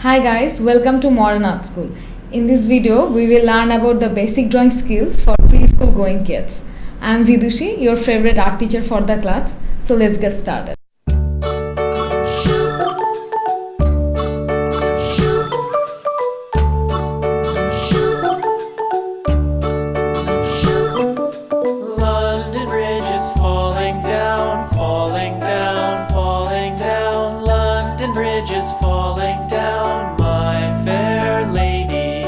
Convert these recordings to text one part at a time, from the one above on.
Hi guys, welcome to Modern Art School. In this video, we will learn about the basic drawing skill for preschool going kids. I am Vidushi, your favorite art teacher for the class. So let's get started. London Bridge is falling down, falling down, falling down. London Bridge is falling down, my fair lady.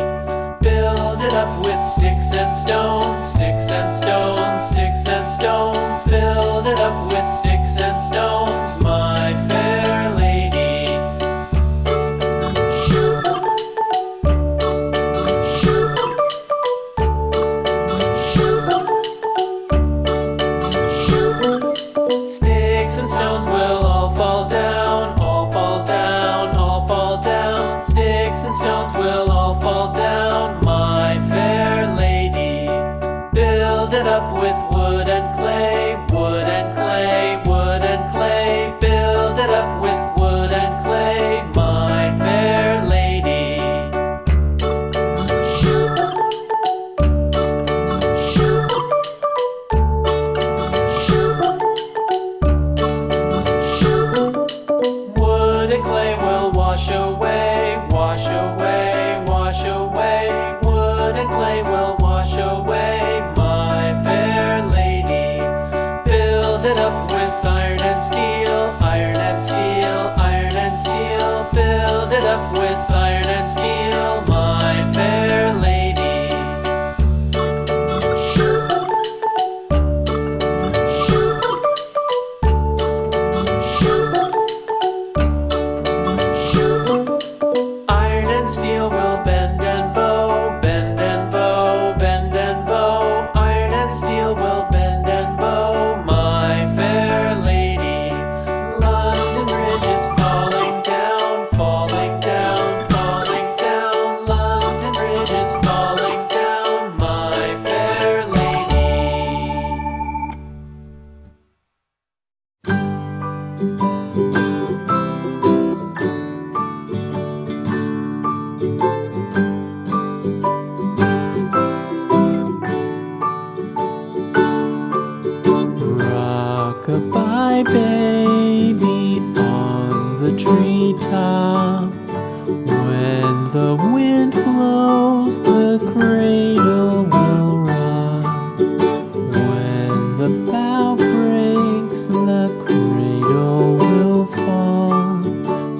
Build it up with sticks and stones, sticks and stones, sticks and stones. Build it up with sticks and stones, my fair lady. Sticks and stones will all fall down, all fall down, all fall down. Sticks and stones will all fall down, my fair lady. Build it up with wood and clay, wood and clay, wood and clay. Build it up with wood and clay, my fair lady. Wood and clay will wash away, wash away, wash away. Wood and clay will wash away, my fair lady. Build it up with iron and steel, iron and steel, iron and steel. Build it up with iron and steel, my fair lady. Iron and steel will bend and bow, bend and bow, bend and bow. Iron and steel will bend and bow, my fair lady. London Bridge is falling down, falling down, falling down. London Bridge is falling down, my fair lady. Rock-a-bye baby on the treetop. When the wind blows, the cradle will rock. When the bough breaks, the cradle will fall.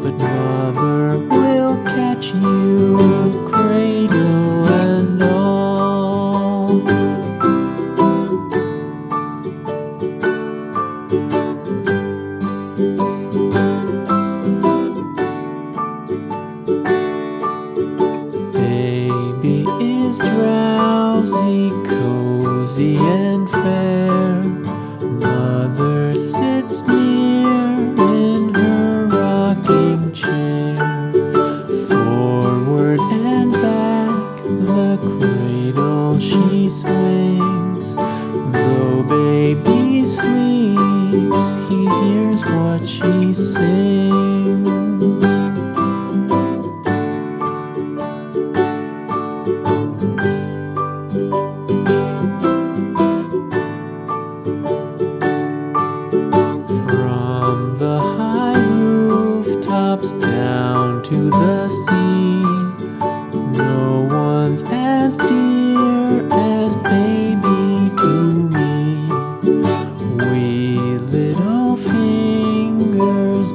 But mother will catch you, cradle and all. Baby is drowsy, cozy and fair. Mother sits near in her rocking chair. Forward and back, the cradle she swings. Though baby sleeps, he hears what she sings. From the high rooftops down to the sea, no one's as dear as baby to me. We little fingers,